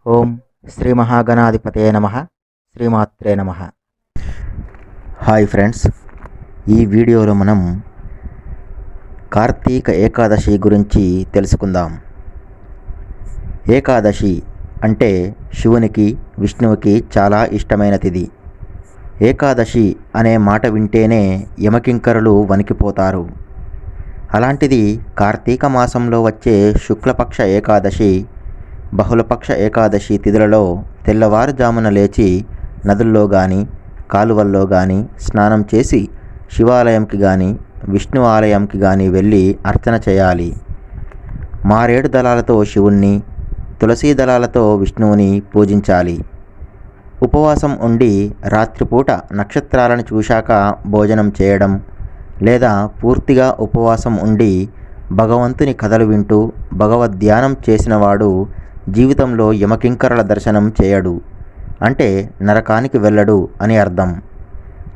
ఓం శ్రీ మహాగణాధిపతయే నమః. శ్రీమాత్రే నమః. హాయ్ ఫ్రెండ్స్, ఈ వీడియోలో మనం కార్తీక ఏకాదశి గురించి తెలుసుకుందాం. ఏకాదశి అంటే శివునికి విష్ణువుకి చాలా ఇష్టమైన తిథి. ఏకాదశి అనే మాట వింటేనే యమకింకరులు వణికిపోతారు. అలాంటిది కార్తీక మాసంలో వచ్చే శుక్లపక్ష ఏకాదశి, బహుళపక్ష ఏకాదశి తిథులలో తెల్లవారుజామున లేచి నదుల్లో కానీ కాలువల్లో కానీ స్నానం చేసి శివాలయంకి కానీ విష్ణు ఆలయంకి కానీ వెళ్ళి అర్చన చేయాలి. మారేడు దళాలతో శివుణ్ణి, తులసీ దళాలతో విష్ణువుని పూజించాలి. ఉపవాసం ఉండి రాత్రిపూట నక్షత్రాలను చూశాక భోజనం చేయడం, లేదా పూర్తిగా ఉపవాసం ఉండి భగవంతుని కథలు వింటూ భగవద్ధ్యానం చేసినవాడు జీవితంలో యమకింకరుల దర్శనం చేయడు, అంటే నరకానికి వెళ్ళడు అని అర్థం.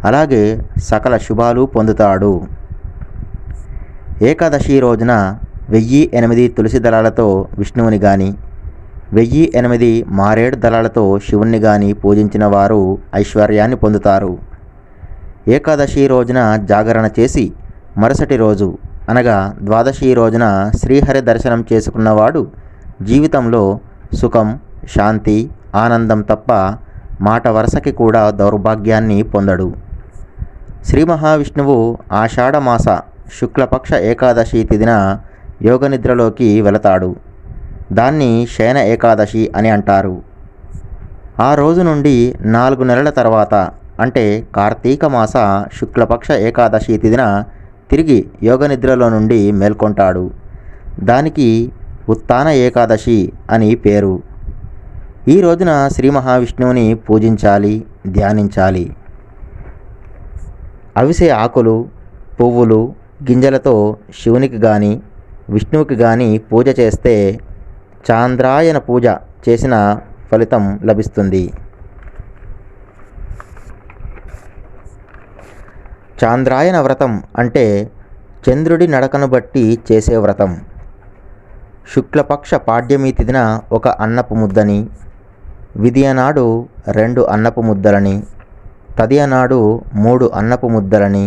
అలాగే సకల శుభాలు పొందుతాడు. ఏకాదశి రోజున 1008 తులసి దళాలతో విష్ణువుని గాని 1008 మారేడు దళాలతో శివుణ్ణి గాని పూజించిన వారు ఐశ్వర్యాన్ని పొందుతారు. ఏకాదశి రోజున జాగరణ చేసి మరుసటి రోజు అనగా ద్వాదశి రోజున శ్రీహరి దర్శనం చేసుకున్నవాడు జీవితంలో సుఖం, శాంతి, ఆనందం తప్ప మాట వరసకి కూడా దౌర్భాగ్యాన్ని పొందడు. శ్రీ మహావిష్ణువు ఆషాఢమాస శుక్లపక్ష ఏకాదశి తిథిన యోగనిద్రలోకి వెళతాడు. దాన్ని శయన ఏకాదశి అని అంటారు. ఆ రోజు నుండి 4 నెలల తర్వాత అంటే కార్తీక మాస శుక్లపక్ష ఏకాదశి తిథిన తిరిగి యోగనిద్రలో నుండి మేల్కొంటాడు. దానికి ఉత్థాన ఏకాదశి అని పేరు. ఈ రోజున శ్రీ మహావిష్ణువుని పూజించాలి, ధ్యానించాలి. అవిసె ఆకులు, పువ్వులు, గింజలతో శివునికి కానీ విష్ణువుకి కానీ పూజ చేస్తే చాంద్రాయణ పూజ చేసిన ఫలితం లభిస్తుంది. చాంద్రాయణ వ్రతం అంటే చంద్రుడి నడకను బట్టి చేసే వ్రతం. శుక్లపక్ష పాడ్యమి తిథిన ఒక అన్నపు ముద్దని, విదియనాడు 2 అన్నపు ముద్దలని, తదియనాడు 3 అన్నపు ముద్దలని,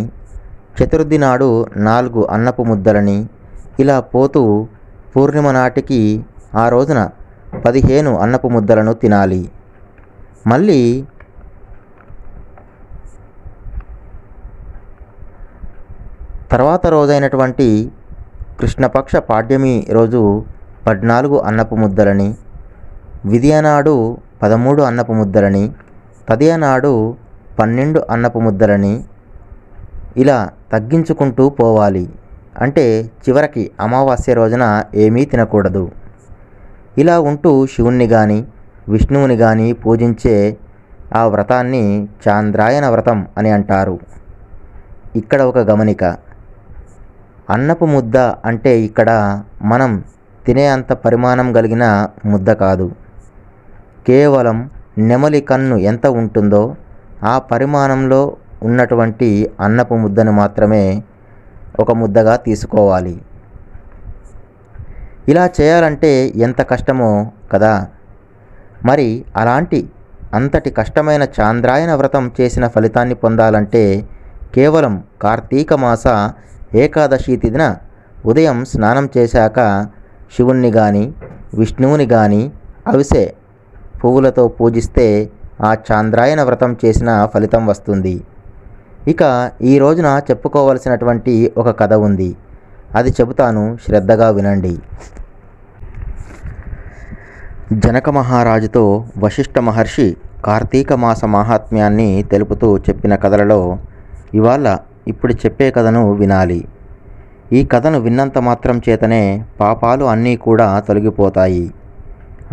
చతుర్థి నాడు 4 అన్నపు ముద్దలని, ఇలా పోతూ పూర్ణిమ నాటికి ఆ రోజున 15 అన్నపు ముద్దలను తినాలి. మళ్ళీ తర్వాత రోజైనటువంటి కృష్ణపక్ష పాడ్యమి రోజు 14 అన్నపు ముద్దలని, విదియనాడు 13 అన్నపు ముద్దలని, తదియనాడు 12 అన్నపు ముద్దలని, ఇలా తగ్గించుకుంటూ పోవాలి. అంటే చివరికి అమావాస్య రోజున ఏమీ తినకూడదు. ఇలా ఉంటూ శివుణ్ణి కానీ విష్ణువుని కానీ పూజించే ఆ వ్రతాన్ని చాంద్రాయణ వ్రతం అని అంటారు. ఇక్కడ ఒక గమనిక. అన్నపు ముద్ద అంటే ఇక్కడ మనం తినే అంత పరిమాణం కలిగిన ముద్ద కాదు. కేవలం నెమలి కన్ను ఎంత ఉంటుందో ఆ పరిమాణంలో ఉన్నటువంటి అన్నపు ముద్దను మాత్రమే ఒక ముద్దగా తీసుకోవాలి. ఇలా చేయాలంటే ఎంత కష్టమో కదా. మరి అంతటి కష్టమైన చాంద్రాయణ వ్రతం చేసిన ఫలితాన్ని పొందాలంటే కేవలం కార్తీక మాస ఏకాదశి తిథిన ఉదయం స్నానం చేశాక శివుణ్ణి కానీ విష్ణువుని కానీ అవిసె పువ్వులతో పూజిస్తే ఆ చాంద్రాయణ వ్రతం చేసిన ఫలితం వస్తుంది. ఇక ఈ రోజున చెప్పుకోవలసినటువంటి ఒక కథ ఉంది. అది చెబుతాను, శ్రద్ధగా వినండి. జనక మహారాజుతో వశిష్ఠ మహర్షి కార్తీక మాస మాహాత్మ్యాన్ని తెలుపుతూ చెప్పిన కథలలో ఇవాళ ఇప్పుడు చెప్పే కథను వినాలి. ఈ కథను విన్నంత మాత్రం చేతనే పాపాలు అన్నీ కూడా తొలగిపోతాయి.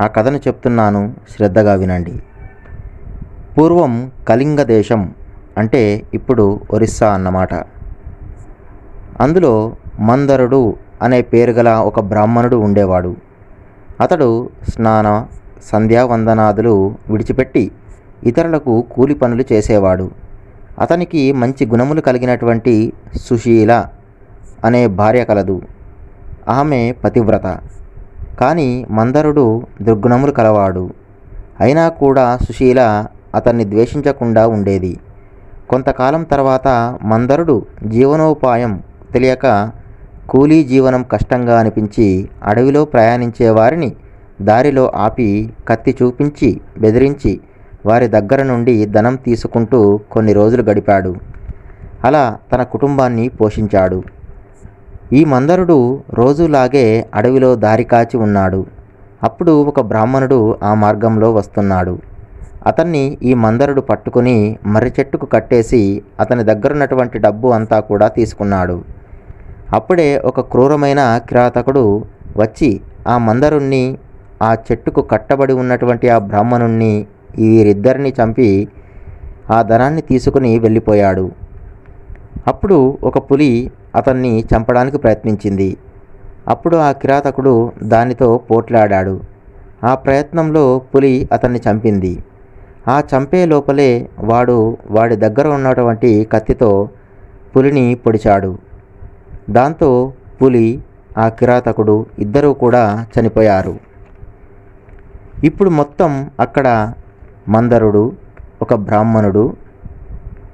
ఆ కథను చెప్తున్నాను, శ్రద్ధగా వినండి. పూర్వం కళింగ దేశం అంటే ఇప్పుడు ఒరిస్సా అన్నమాట. అందులో మందరుడు అనే పేరు గల ఒక బ్రాహ్మణుడు ఉండేవాడు. అతడు స్నాన సంధ్యావందనాదులు విడిచిపెట్టి ఇతరులకు కూలి పనులు చేసేవాడు. అతనికి మంచి గుణములు కలిగినటువంటి సుశీల అనే భార్య కలదు. ఆమె పతివ్రత. కానీ మందరుడు దుర్గుణములు కలవాడు. అయినా కూడా సుశీల అతన్ని ద్వేషించకుండా ఉండేది. కొంతకాలం తర్వాత మందరుడు జీవనోపాయం తెలియక కూలీ జీవనం కష్టంగా అనిపించి అడవిలో ప్రయాణించే వారిని దారిలో ఆపి కత్తి చూపించి బెదిరించి వారి దగ్గర నుండి ధనం తీసుకుంటూ కొన్ని రోజులు గడిపాడు. అలా తన కుటుంబాన్ని పోషించాడు. ఈ మందరుడు రోజులాగే అడవిలో దారి కాచి ఉన్నాడు. అప్పుడు ఒక బ్రాహ్మణుడు ఆ మార్గంలో వస్తున్నాడు. అతన్ని ఈ మందరుడు పట్టుకుని మర్రి చెట్టుకు కట్టేసి అతని దగ్గరున్నటువంటి డబ్బు అంతా కూడా తీసుకున్నాడు. అప్పుడే ఒక క్రూరమైన కిరాతకుడు వచ్చి ఆ మందరుణ్ణి, ఆ చెట్టుకు కట్టబడి ఉన్నటువంటి ఆ బ్రాహ్మణుణ్ణి, వీరిద్దరిని చంపి ఆ ధనాన్ని తీసుకుని వెళ్ళిపోయాడు. అప్పుడు ఒక పులి అతన్ని చంపడానికి ప్రయత్నించింది. అప్పుడు ఆ కిరాతకుడు దానితో పోట్లాడాడు. ఆ ప్రయత్నంలో పులి అతన్ని చంపింది. ఆ చంపే లోపలే వాడి దగ్గర ఉన్నటువంటి కత్తితో పులిని పొడిచాడు. దాంతో పులి, ఆ కిరాతకుడు ఇద్దరూ కూడా చనిపోయారు. ఇప్పుడు మొత్తం అక్కడ మందరుడు, ఒక బ్రాహ్మణుడు,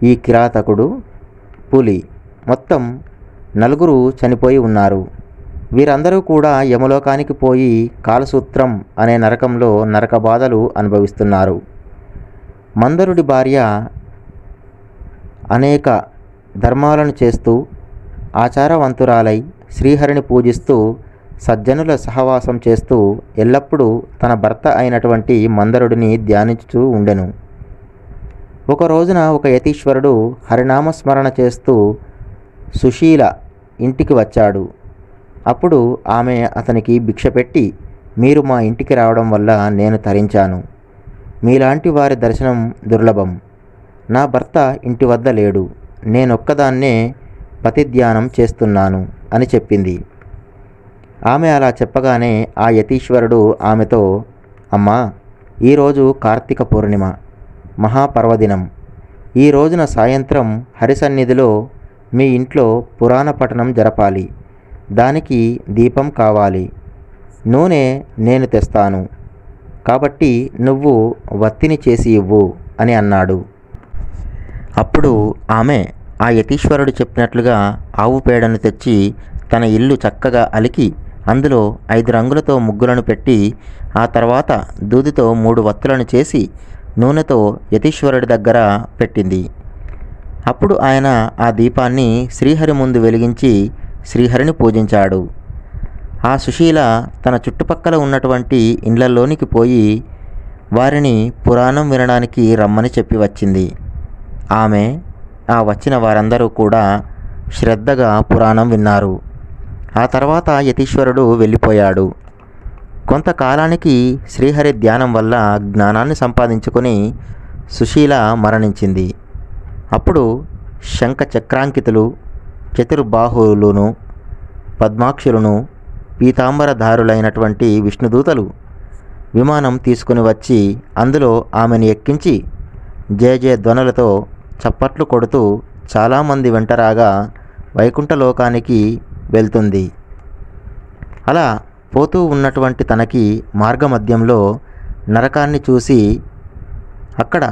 ఈ కిరాతకుడు, పులి, మొత్తం నలుగురు చనిపోయి ఉన్నారు. వీరందరూ కూడా యమలోకానికి పోయి కాలసూత్రం అనే నరకంలో నరక బాధలు అనుభవిస్తున్నారు. మందరుడి భార్య అనేక ధర్మాలను చేస్తూ ఆచారవంతురాలై శ్రీహరిని పూజిస్తూ సజ్జనుల సహవాసం చేస్తూ ఎల్లప్పుడూ తన భర్త అయినటువంటి మందరుడిని ధ్యానించుతూ ఉండెను. ఒక రోజున ఒక యతీశ్వరుడు హరినామస్మరణ చేస్తూ సుశీల ఇంటికి వచ్చాడు. అప్పుడు ఆమె అతనికి భిక్ష పెట్టి, మీరు మా ఇంటికి రావడం వల్ల నేను తరించాను. మీలాంటి వారి దర్శనం దుర్లభం. నా భర్త ఇంటి వద్ద లేడు. నేనొక్కదాన్నే పతిధ్యానం చేస్తున్నాను అని చెప్పింది. ఆమె అలా చెప్పగానే ఆ యతీశ్వరుడు ఆమెతో, అమ్మా, ఈరోజు కార్తీక పూర్ణిమ, మహాపర్వదినం. ఈ రోజున సాయంత్రం హరిసన్నిధిలో మీ ఇంట్లో పురాణ పఠనం జరపాలి. దానికి దీపం కావాలి. నూనె నేను తెస్తాను. కాబట్టి నువ్వు వత్తిని చేసి ఇవ్వు అని అన్నాడు. అప్పుడు ఆమె ఆ యతీశ్వరుడు చెప్పినట్లుగా ఆవు పేడను తెచ్చి తన ఇల్లు చక్కగా అలికి అందులో 5 రంగులతో ముగ్గులను పెట్టి ఆ తర్వాత దూదితో 3 వత్తులను చేసి నూనెతో యతీశ్వరుడి దగ్గర పెట్టింది. అప్పుడు ఆయన ఆ దీపాన్ని శ్రీహరి ముందు వెలిగించి శ్రీహరిని పూజించాడు. ఆ సుశీల తన చుట్టుపక్కల ఉన్నటువంటి ఇండ్లలోనికి పోయి వారిని పురాణం వినడానికి రమ్మని చెప్పి వచ్చింది. ఆమె, ఆ వచ్చిన వారందరూ కూడా శ్రద్ధగా పురాణం విన్నారు. ఆ తర్వాత యతీశ్వరుడు వెళ్ళిపోయాడు. కొంతకాలానికి శ్రీహరి ధ్యానం వల్ల జ్ఞానాన్ని సంపాదించుకొని సుశీల మరణించింది. అప్పుడు శంఖ చక్రాంకితులు, చతుర్బాహువులను, పద్మాక్షులను, పీతాంబరధారులైనటువంటి విష్ణుదూతలు విమానం తీసుకుని వచ్చి అందులో ఆమెను ఎక్కించి జయ జయ ధ్వనులతో చప్పట్లు కొడుతూ చాలామంది వెంటరాగా వైకుంఠలోకానికి వెళ్తుంది. అలా పోతూ ఉన్నటువంటి తనకి మార్గమధ్యంలో నరకాన్ని చూసి అక్కడ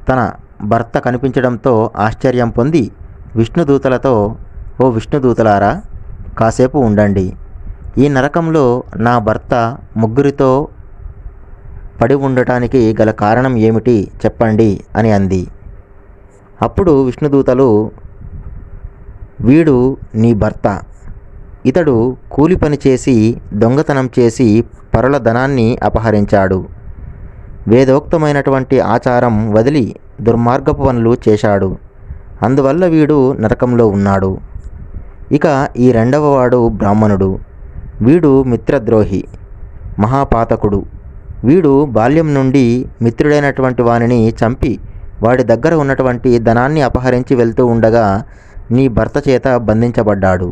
తన భర్త కనిపించడంతో ఆశ్చర్యం పొంది విష్ణుదూతలతో, ఓ విష్ణుదూతలారా, కాసేపు ఉండండి. ఈ నరకంలో నా భర్త ముగ్గురితో పడి ఉండటానికి గల కారణం ఏమిటి చెప్పండి అని అంది. అప్పుడు విష్ణుదూతలు, వీడు నీ భర్త. ఇతడు కూలి పని చేసి దొంగతనం చేసి పరుల ధనాన్ని అపహరించాడు. వేదోక్తమైనటువంటి ఆచారం వదిలి దుర్మార్గపు పనులు చేశాడు. అందువల్ల వీడు నరకంలో ఉన్నాడు. ఇక ఈ రెండవ వాడు బ్రాహ్మణుడు. వీడు మిత్రద్రోహి, మహాపాతకుడు. వీడు బాల్యం నుండి మిత్రుడైనటువంటి వానిని చంపి వాడి దగ్గర ఉన్నటువంటి ధనాన్ని అపహరించి వెళ్తూ ఉండగా నీ భర్త చేత బంధించబడ్డాడు.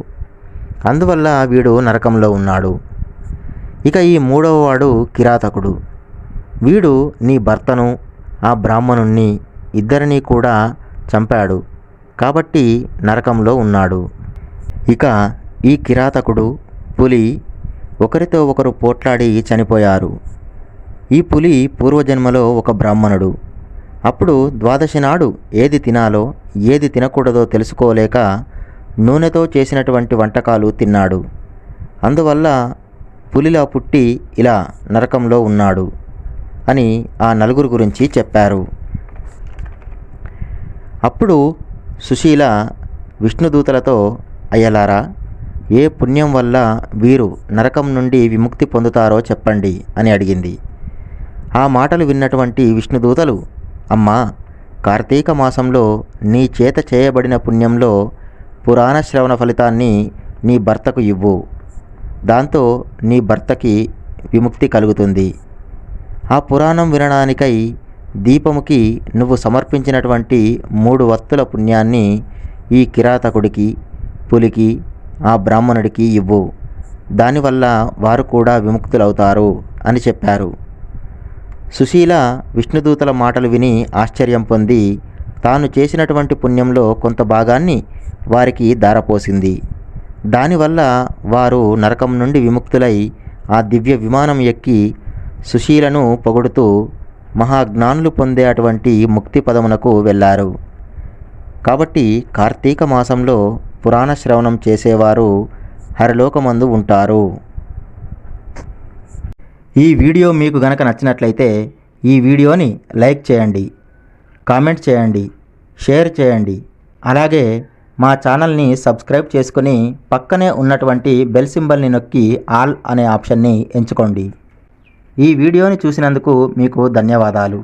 అందువల్ల వీడు నరకంలో ఉన్నాడు. ఇక ఈ మూడవ వాడు కిరాతకుడు. వీడు నీ భర్తను, ఆ బ్రాహ్మణుణ్ణి ఇద్దరినీ కూడా చంపాడు. కాబట్టి నరకంలో ఉన్నాడు. ఇక ఈ కిరాతకుడు, పులి ఒకరితో ఒకరు పోట్లాడి చనిపోయారు. ఈ పులి పూర్వజన్మలో ఒక బ్రాహ్మణుడు. అప్పుడు ద్వాదశి నాడు ఏది తినాలో ఏది తినకూడదో తెలుసుకోలేక నూనెతో చేసినటువంటి వంటకాలు తిన్నాడు. అందువల్ల పులిలా పుట్టి ఇలా నరకంలో ఉన్నాడు అని ఆ నలుగురు గురించి చెప్పారు. అప్పుడు సుశీల విష్ణుదూతలతో, అయ్యలారా, ఏ పుణ్యం వల్ల వీరు నరకం నుండి విముక్తి పొందుతారో చెప్పండి అని అడిగింది. ఆ మాటలు విన్నటువంటి విష్ణుదూతలు, అమ్మా, కార్తీక మాసంలో నీ చేత చేయబడిన పుణ్యంలో పురాణ శ్రవణ ఫలితాన్ని నీ భర్తకు ఇవ్వు. దాంతో నీ భర్తకి విముక్తి కలుగుతుంది. ఆ పురాణం వినడానికై దీపముకి నువ్వు సమర్పించినటువంటి 3 వత్తుల పుణ్యాన్ని ఈ కిరాతకుడికి, పులికి, ఆ బ్రాహ్మణుడికి ఇవ్వు. దానివల్ల వారు కూడా విముక్తులవుతారు అని చెప్పారు. సుశీల విష్ణుదూతల మాటలు విని ఆశ్చర్యం పొంది తాను చేసినటువంటి పుణ్యంలో కొంత భాగాన్ని వారికి దారపోసింది. దానివల్ల వారు నరకం నుండి విముక్తులై ఆ దివ్య విమానం ఎక్కి సుశీలను పొగుడుతూ మహాజ్ఞానులు పొందే అటువంటి ముక్తి పదమునకు వెళ్ళారు. కాబట్టి కార్తీక మాసంలో పురాణ శ్రవణం చేసేవారు హరిలోకమందు ఉంటారు. ఈ వీడియో మీకు గనక నచ్చినట్లయితే ఈ వీడియోని లైక్ చేయండి, కామెంట్ చేయండి, షేర్ చేయండి. అలాగే మా ఛానల్ని సబ్స్క్రైబ్ చేసుకుని పక్కనే ఉన్నటువంటి బెల్ సింబల్ని నొక్కి ఆల్ అనే ఆప్షన్ని ఎంచుకోండి. ఈ వీడియోని చూసినందుకు మీకు ధన్యవాదాలు.